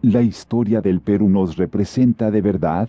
¿La historia del Perú nos representa de verdad?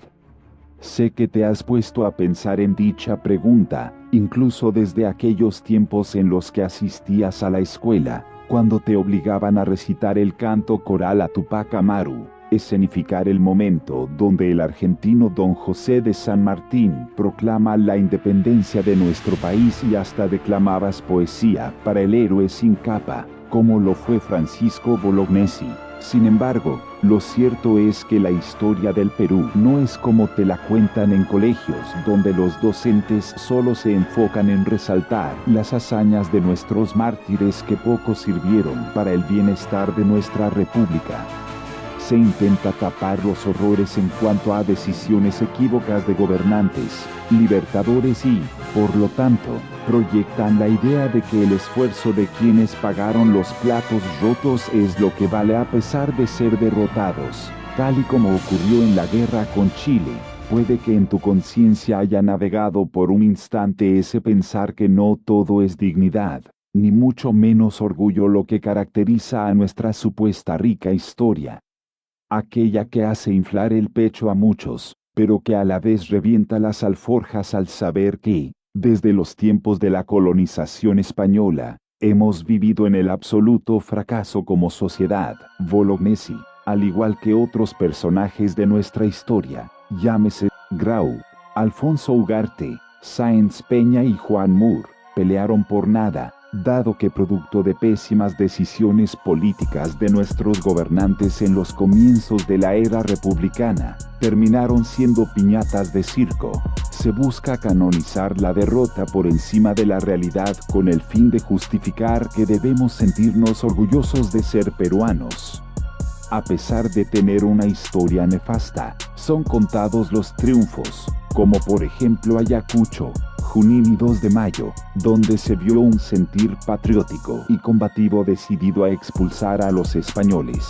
Sé que te has puesto a pensar en dicha pregunta, incluso desde aquellos tiempos en los que asistías a la escuela, cuando te obligaban a recitar el canto coral a Tupac Amaru, escenificar el momento donde el argentino Don José de San Martín proclama la independencia de nuestro país y hasta declamabas poesía para el héroe sin capa, como lo fue Francisco Bolognesi. Sin embargo, lo cierto es que la historia del Perú no es como te la cuentan en colegios, donde los docentes solo se enfocan en resaltar las hazañas de nuestros mártires que poco sirvieron para el bienestar de nuestra república. Se intenta tapar los horrores en cuanto a decisiones equívocas de gobernantes, libertadores y, por lo tanto, proyectan la idea de que el esfuerzo de quienes pagaron los platos rotos es lo que vale a pesar de ser derrotados, tal y como ocurrió en la guerra con Chile. Puede que en tu conciencia haya navegado por un instante ese pensar que no todo es dignidad, ni mucho menos orgullo lo que caracteriza a nuestra supuesta rica historia. Aquella que hace inflar el pecho a muchos, pero que a la vez revienta las alforjas al saber que, desde los tiempos de la colonización española, hemos vivido en el absoluto fracaso como sociedad. Bolognesi, al igual que otros personajes de nuestra historia, llámese Grau, Alfonso Ugarte, Sáenz Peña y Juan Mur, pelearon por nada, dado que producto de pésimas decisiones políticas de nuestros gobernantes en los comienzos de la era republicana, terminaron siendo piñatas de circo. Se busca canonizar la derrota por encima de la realidad con el fin de justificar que debemos sentirnos orgullosos de ser peruanos. A pesar de tener una historia nefasta, son contados los triunfos, como por ejemplo Ayacucho, Junín y 2 de Mayo, donde se vio un sentir patriótico y combativo decidido a expulsar a los españoles.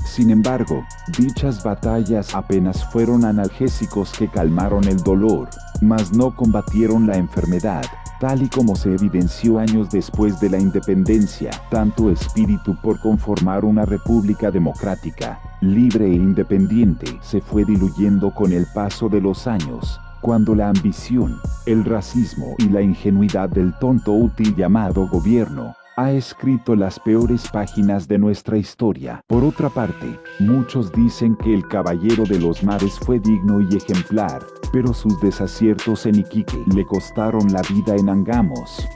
Sin embargo, dichas batallas apenas fueron analgésicos que calmaron el dolor, mas no combatieron la enfermedad, tal y como se evidenció años después de la independencia. Tanto espíritu por conformar una república democrática, libre e independiente se fue diluyendo con el paso de los años, cuando la ambición, el racismo y la ingenuidad del tonto útil llamado gobierno ha escrito las peores páginas de nuestra historia. Por otra parte, muchos dicen que el Caballero de los Mares fue digno y ejemplar, pero sus desaciertos en Iquique le costaron la vida en Angamos.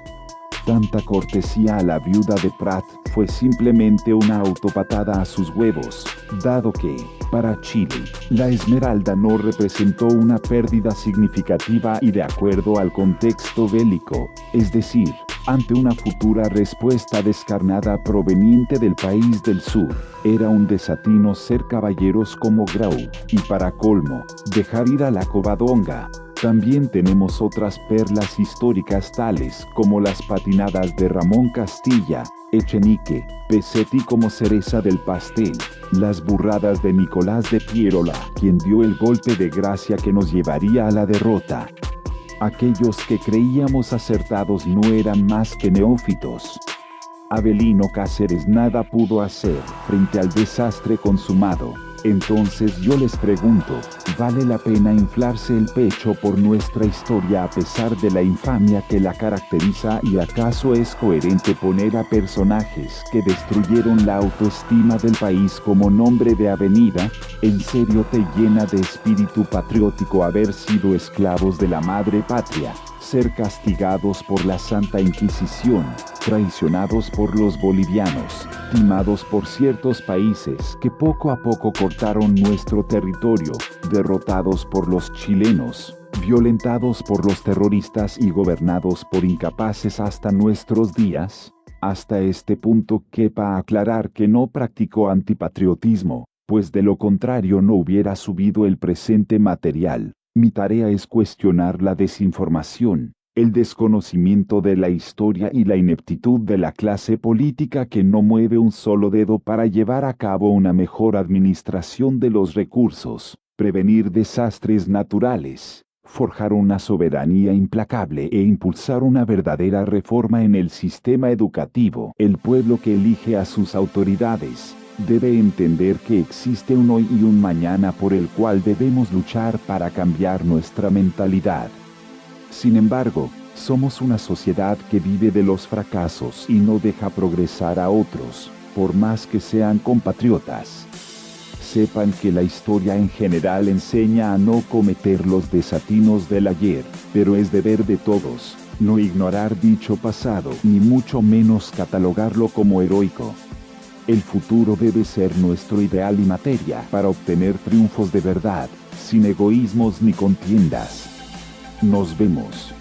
Tanta cortesía a la viuda de Prat fue simplemente una autopatada a sus huevos, dado que, para Chile, la Esmeralda no representó una pérdida significativa y de acuerdo al contexto bélico, es decir, ante una futura respuesta descarnada proveniente del país del sur, era un desatino ser caballeros como Grau, y para colmo, dejar ir a la Covadonga. También tenemos otras perlas históricas tales como las patinadas de Ramón Castilla, Echenique, Pesetti como cereza del pastel, las burradas de Nicolás de Piérola, quien dio el golpe de gracia que nos llevaría a la derrota. Aquellos que creíamos acertados no eran más que neófitos. Avelino Cáceres nada pudo hacer frente al desastre consumado. Entonces yo les pregunto, ¿vale la pena inflarse el pecho por nuestra historia a pesar de la infamia que la caracteriza? ¿Y acaso es coherente poner a personajes que destruyeron la autoestima del país como nombre de avenida? ¿En serio te llena de espíritu patriótico haber sido esclavos de la madre patria, ser castigados por la Santa Inquisición, traicionados por los bolivianos, timados por ciertos países que poco a poco cortaron nuestro territorio, derrotados por los chilenos, violentados por los terroristas y gobernados por incapaces hasta nuestros días? Hasta este punto quepa aclarar que no practicó antipatriotismo, pues de lo contrario no hubiera subido el presente material. Mi tarea es cuestionar la desinformación, el desconocimiento de la historia y la ineptitud de la clase política que no mueve un solo dedo para llevar a cabo una mejor administración de los recursos, prevenir desastres naturales, forjar una soberanía implacable e impulsar una verdadera reforma en el sistema educativo. El pueblo que elige a sus autoridades debe entender que existe un hoy y un mañana por el cual debemos luchar para cambiar nuestra mentalidad. Sin embargo, somos una sociedad que vive de los fracasos y no deja progresar a otros, por más que sean compatriotas. Sepan que la historia en general enseña a no cometer los desatinos del ayer, pero es deber de todos no ignorar dicho pasado, ni mucho menos catalogarlo como heroico. El futuro debe ser nuestro ideal y materia para obtener triunfos de verdad, sin egoísmos ni contiendas. Nos vemos.